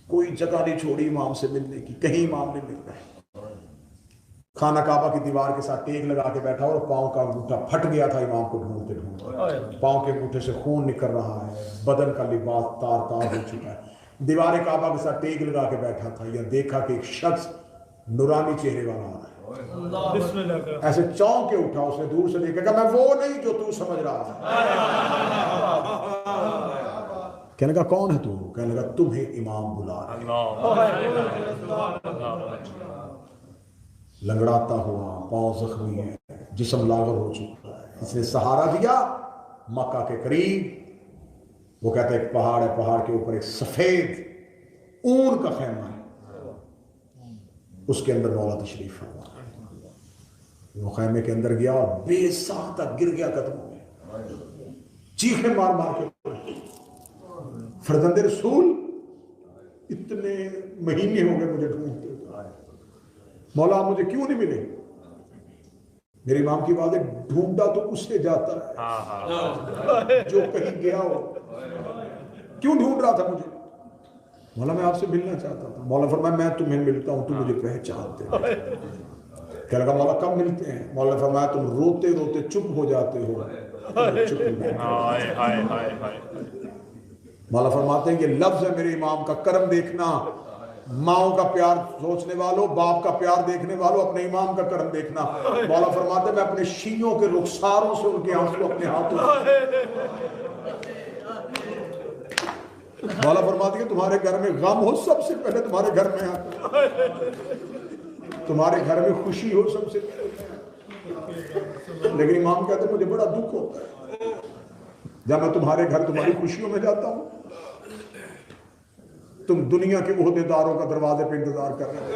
کوئی جگہ نہیں چھوڑی امام سے ملنے کی، کہیں امام نہیں مل رہے۔ خانہ کعبہ کی دیوار کے ساتھ ٹیک لگا کے بیٹھا اور پاؤں کا انگوٹھا پھٹ گیا تھا امام کو ڈھونڈتے ڈھونڈتے، پاؤں کے انگوٹھے سے خون نکل رہا ہے، بدن کا لباس تار تار ہو چکا ہے، دیوار کعبہ کے ساتھ ٹیک لگا کے بیٹھا تھا۔ یا دیکھا کہ ایک شخص نورانی چہرے والا آ رہا ہے، ایسے چونک کے اٹھا، اس نے دور سے دیکھا کہ میں وہ نہیں جو تو سمجھ رہا ہے۔ کہنے کا کون ہے تو؟ کہنے لگا تمہیں امام بلا رہا ہے۔ لنگڑاتا ہوا، پاؤں زخمی ہے، جسم لاغر ہو چکا ہے، اس نے سہارا دیا مکہ کے قریب۔ وہ کہتے ہیں ایک پہاڑ ہے، پہاڑ کے اوپر ایک سفید اون کا خیمہ ہے، اس کے اندر مولا تشریف ہوا۔ وہ خیمے کے اندر گیا اور بے ساختہ گر گیا قدموں میں، چیخیں مار مار کے، فرزند رسول اتنے مہینے ہو گئے مجھے ڈھونڈتے، مولا آپ مجھے کیوں نہیں ملے؟ میرے امام کی بات ہے، ڈھونڈا تو اس سے جاتا ہے جو کہیں گیا ہو، کیوں ڈھونڈ رہا تھا مجھے؟ مولا میں آپ سے ملنا چاہتا تھا۔ مولا فرمایا میں تمہیں ملتا ہوں، تم مجھے پہچانتے ہو۔ کہنے لگا مولا کب ملتے ہیں؟ مولا فرمایا تم روتے روتے چپ ہو جاتے ہو، چپ ہو جاتے ہو۔ مولا فرماتے ہیں یہ لفظ ہے میرے امام کا، کرم دیکھنا، ماؤں کا پیار سوچنے والوں، باپ کا پیار دیکھنے والوں، اپنے امام کا کرم دیکھنا۔ مولا فرماتے ہیں میں اپنے شیعوں کے رخساروں سے ان کے آنسو اپنے ہاتھوں، مولا فرماتے ہیں تمہارے گھر میں غم ہو سب سے پہلے تمہارے گھر میں آتا ہے، تمہارے گھر میں خوشی ہو سب سے پہلے، لیکن امام کہتے ہیں مجھے بڑا دکھ ہوتا ہے جب میں تمہارے گھر تمہاری خوشیوں میں جاتا ہوں، تم دنیا کے عہدے داروں کا دروازے پہ انتظار کر رہے ہو،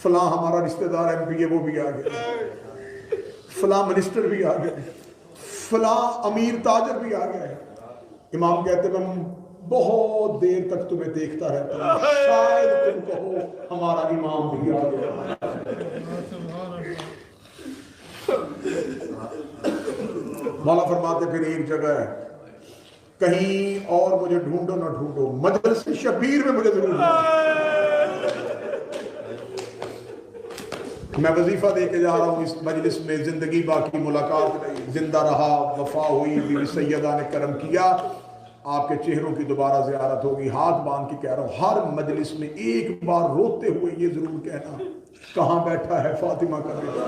فلاں ہمارا رشتہ دار ایم پی ہے وہ بھی آ گئے، فلاں منسٹر بھی آ گئے، فلاں امیر تاجر بھی آ گئے۔ امام کہتے ہیں میں بہت دیر تک تمہیں دیکھتا رہتا ہوں، شاید تم کہو ہمارا امام بھی آ گیا۔ مولا فرماتے پھر ایک جگہ ہے، کہیں اور مجھے ڈھونڈو نہ ڈھونڈو، مجلس شبیر میں مجھے ضرور میں وظیفہ دے کے جا رہا ہوں اس مجلس میں، زندگی باقی ملاقات نہیں، زندہ رہا، وفا ہوئی، بیوی سیدہ نے کرم کیا، آپ کے چہروں کی دوبارہ زیارت ہوگی۔ ہاتھ باندھ کے کہہ رہا ہوں ہر مجلس میں ایک بار روتے ہوئے یہ ضرور کہنا کہاں بیٹھا ہے فاطمہ کا بیٹا۔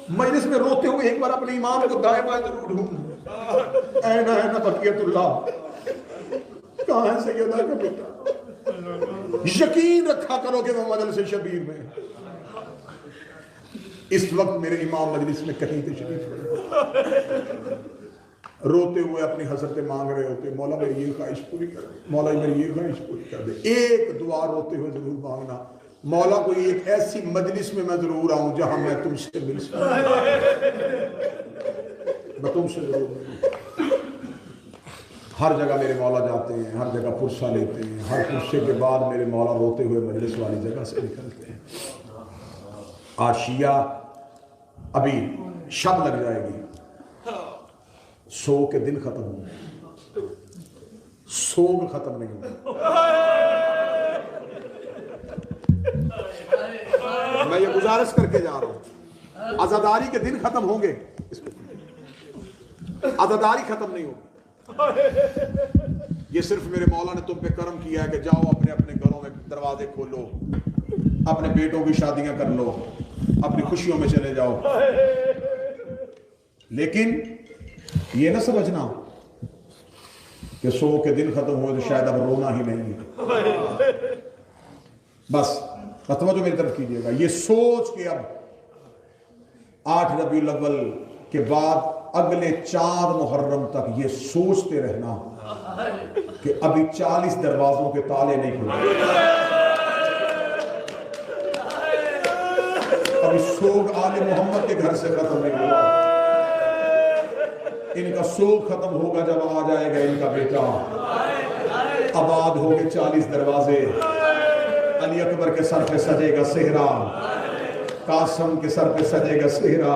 مجلس میں روتے ہوئے ایک بار اپنے امام کو دائیں بائیں ضرور ڈھونڈ، این بقیت اللہ، کہاں ہے سیدہ کا بیٹا؟ یقین رکھا کرو کہ وہ مجلس شبیر میں، اس وقت میرے امام مجلس میں کہیں تشریف رکھے، روتے ہوئے اپنی حسرتیں مانگ رہے ہوتے، مولا میری یہ خواہش پوری کر دے، مولا میری یہ خواہش پوری کر دے۔ ایک دعا روتے ہوئے ضرور مانگنا، مولا کوئی ایک ایسی مجلس میں ضرور آؤں جہاں میں تم سے مل سکوں، میں تم سے ضرور ملوں۔ ہر جگہ میرے مولا جاتے ہیں، ہر جگہ پرسہ لیتے ہیں، ہر پرسے کے بعد میرے مولا روتے ہوئے مجلس والی جگہ سے نکلتے ہیں۔ آج شیعہ ابھی شب لگ جائے گی، سو کے دن ختم ہوں گے، سوگ ختم نہیں ہوں گے۔ میں یہ گزارش کر کے جا رہا ہوں، عزاداری کے دن ختم ہوں گے، عزاداری ختم نہیں ہوگی۔ یہ صرف میرے مولا نے تم پہ کرم کیا ہے کہ جاؤ اپنے اپنے گھروں میں دروازے کھولو، اپنے بیٹوں کی شادیاں کر لو، اپنی خوشیوں میں چلے جاؤ، لیکن یہ نہ سمجھنا کہ سو کے دن ختم ہوئے تو شاید اب رونا ہی نہیں ہے۔ بس توجہ میری طرف کیجیے گا، یہ سوچ کے اب 8 ربیع الاول کے بعد اگلے 4 محرم تک یہ سوچتے رہنا کہ ابھی 40 دروازوں کے تالے نہیں کھلے، ابھی سوگ آل محمد کے گھر سے ختم نہیں ہوا، ان کا سوگ ختم ہوگا جب آ جائے گا ان کا بیٹا، آباد ہوگے 40 دروازے، علی اکبر کے سر پہ سجے گا صحرا، قاسم کے سر پہ سجے گا صحرا،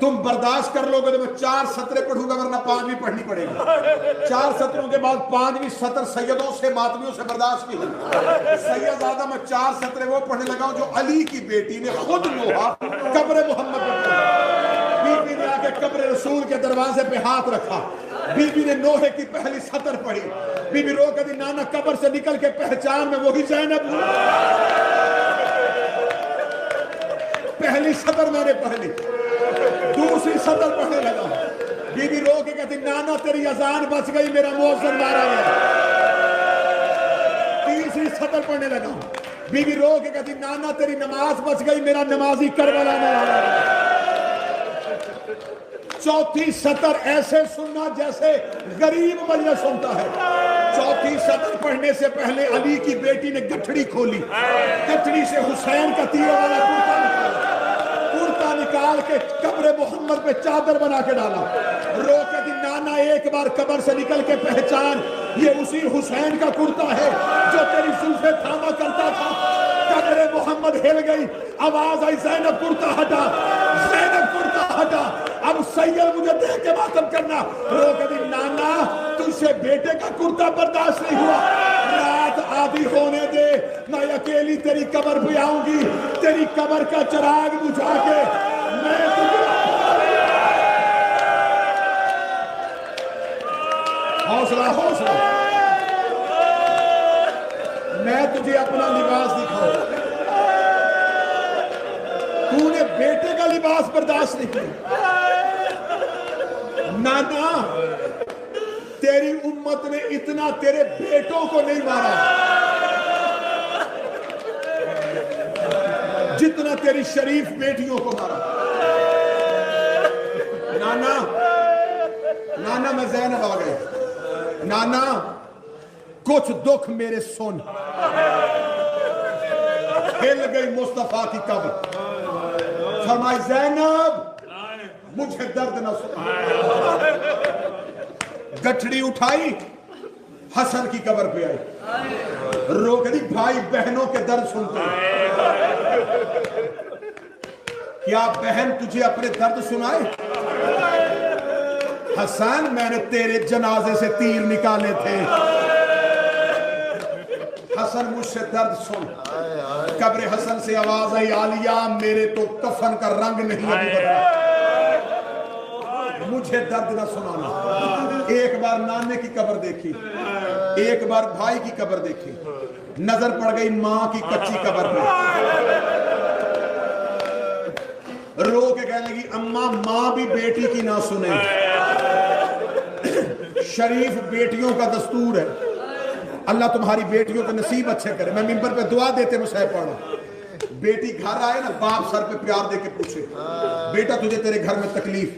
تم برداشت کر لو گے تو میں 4 سطریں پڑھوں گا، ورنہ 5 بھی پڑھنی پڑے گی۔ 4 سطروں کے بعد 5ویں سطر سیدوں سے ماتمیوں سے برداشت کی۔ سید آدم میں 4 سطریں وہ پڑھنے لگا ہوں جو علی کی بیٹی نے خود لوہا قبر محمد میں پڑھا۔ بی بی نے آ کے قبر رسول کے دروازے پہ ہاتھ رکھا، بی بی نے نوحے کی پہلی سطر پڑھی، بی بی رو کہتی نانا قبر سے نکل کے پہچان میں وہی زینب ہوں۔ پہلی سطر میں نے پڑھ لی، دوسری سطر پڑھنے لگا، بی بی رو کے کہتی نانا تیری اذان بچ گئی، میرا مؤذن مارا گیا۔ تیسری سطر پڑھنے لگا، بی بی رو کے کہتی نانا تیری نماز بچ گئی، میرا نمازی کربلا میں مارا گیا۔ چوتھی سطر ایسے سننا جیسے غریب مجلس سنتا ہے۔ چوتھی سطر پڑھنے سے پہلے علی کی بیٹی نے گٹھڑی کھولی، گٹھڑی سے حسین کا تیر والا کرتا نکال کے قبر محمد پہ چادر بنا کے ڈالا۔ رو کے دی نانا ایک بار قبر سے نکل کے پہچان، یہ اسی حسین کا کرتا ہے جو تیری زلفیں تھاما کرتا تھا۔ قبر محمد ہل گئی، آواز آئی زینب کرتا ہٹا، زینب کرتا ہٹا، اب سید مجھے دیکھ کے ماتم کرنا۔ رو کے دی نانا تجھ سے بیٹے کا کرتا برداشت نہیں ہوا، رات آدھی ہونے دے، میں اکیلی تیری قبر پہ آؤں گی، تیری قبر کا چراغ بجھا کے میں تجھے حوصلہ حوصلہ میں تجھے اپنا لباس دکھاؤں۔ تو نے بیٹے کا لباس برداشت نہیں کیا۔ نانا تیری امت نے اتنا تیرے بیٹوں کو نہیں مارا جتنا تیری شریف بیٹیوں کو مارا۔ نانا میں زینب آ گئے، نانا کچھ دکھ میرے سن۔ ہل گئی مصطفیٰ کی قبر، فرمائی زینب مجھے درد نہ سن۔ گٹھڑی اٹھائی، حسن کی قبر پہ آئی، رو کے دی بھائی بہنوں کے درد سنتے ہیں۔ کیا بہن تجھے اپنے درد سنائے؟ حسن میں نے تیرے جنازے سے تیر نکالے تھے، حسن مجھ سے درد سن۔ قبر حسن سے آواز آئی عالیہ میرے تو کفن کا رنگ نہیں ابھی بدلا، مجھے درد نہ سنانا۔ ایک بار نانے کی قبر دیکھی، ایک بار بھائی کی قبر دیکھی، نظر پڑ گئی ماں کی کچی قبر پہ، رو کے کہنے لگی اماں ماں بھی بیٹی کی نہ سنے، شریف بیٹیوں کا دستور ہے، اللہ تمہاری بیٹیوں کے نصیب اچھے کرے۔ میں منبر پہ دعا دیتے مسئلہ پڑھا، بیٹی گھر آئے نا باپ سر پہ پیار دے کے پوچھے بیٹا تجھے تیرے گھر میں تکلیف،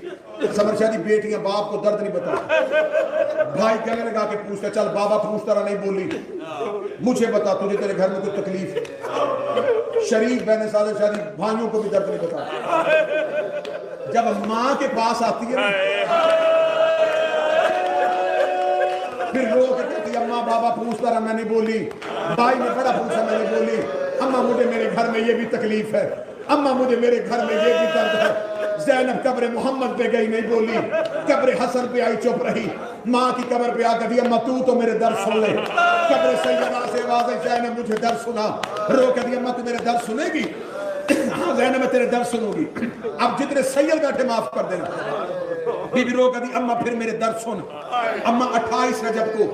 سمر شاہ دی بیٹیاں باپ کو درد نہیں بتا، بھائی گلے لگا کے پوچھتا چل بابا تو اس طرح نہیں بولی، مجھے بتا تجھے تیرے گھر میں کوئی تکلیف، شریف بہن سادہ شاہ دی بھائیوں کو بھی درد نہیں بتا۔ جب ماں کے پاس آتی ہے پھر رو کے کہتی اماں بابا پوچھتا رہا میں نہیں بولی، بھائی نے بڑا پوچھا میں نہیں بولی، اماں مجھے میرے گھر میں یہ بھی تکلیف ہے، اماں مجھے میرے گھر میں یہ بھی درد ہے۔ زینب قبر محمد پہ گئی نہیں بولی، قبر حسن پہ آئی چپ رہی، ماں کی قبر پہ آ کہتی اماں تو میرے درد سن لے، قبر سیدہ سے آواز ہے زینب مجھے درد سنا، رو کہتی اماں تو میرے درد سنے گی؟ ہاں زینب میں تیرے درد سنوں گی، اب جتنے سید بیٹھے معاف کر دینا۔ بی بی رو کہتی اماں پھر میرے درد سن، اماں 28 رجب کو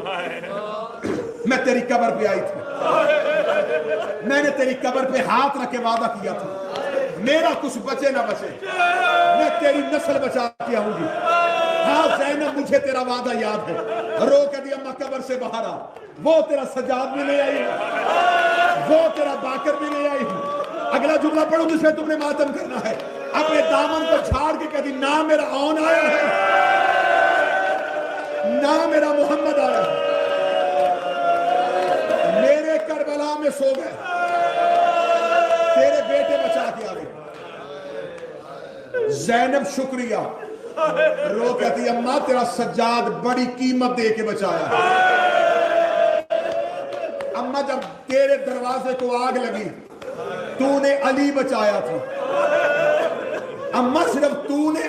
میں تیری قبر پہ آئی تھی، میں نے تیری قبر پہ ہاتھ رکھ کے وعدہ کیا تھا میرا کچھ بچے نہ بچے، میں تیری نسل بچا کے آؤں گی۔ ہاں زینب مجھے تیرا وعدہ یاد ہے، رو کے دی اماں قبر سے باہر آ، وہ تیرا سجاد بھی نہیں آئی، وہ تیرا باکر بھی نہیں آئی۔ اگلا جملہ پڑھو جس میں تم نے ماتم کرنا ہے، اپنے دامن کو چھاڑ کے کہتی نہ میرا آن آیا ہے نہ میرا محمد آیا ہے، میرے کربلا میں سو گئے، تیرے بیٹے بچا کے آگے۔ زینب شکریہ، رو کہتی اماں تیرا سجاد بڑی قیمت دے کے بچایا، اماں جب تیرے دروازے کو آگ لگی تو نے علی بچایا تھا، اماں صرف تو نے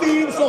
300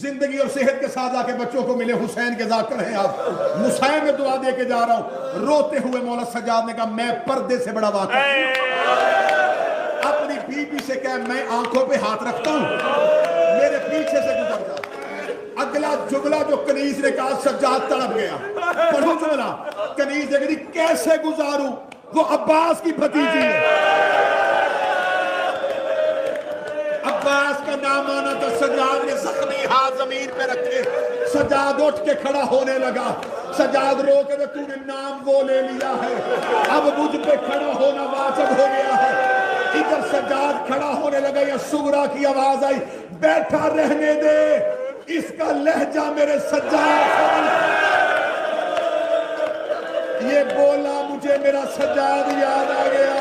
زندگی اور صحت کے ساتھ آ کے بچوں کو ملے، حسین کے ذاکر ہیں آپ، حسین میں دعا دے کے جا رہا ہوں۔ روتے ہوئے مولا سجاد نے کہا میں پردے سے بڑا واقف ہوں۔ اپنی بیوی سے کہا میں آنکھوں پہ ہاتھ رکھتا ہوں، میرے پیچھے سے گزر جا۔ اگلا جملہ جو کنیز نے کہا سجاد تڑپ گیا۔ پڑھو جملہ، کنیز نے کہا کیسے گزاروں، وہ عباس کی بھتیجی ہے، عباس کا نام آنا تو سجاد نے زخمی ہاتھ زمین پہ رکھے، سجاد اٹھ کے کھڑا ہونے لگا۔ سجاد رو کے تو نے نام وہ لے لیا ہے، اب مجھ پہ کھڑا ہونا واجب ہو گیا ہے۔ ادھر سجاد کھڑا ہونے لگا، یا سغرا کی آواز آئی بیٹھا رہنے دے، اس کا لہجہ میرے سجاد یہ بولا، مجھے میرا سجاد یاد آ گیا۔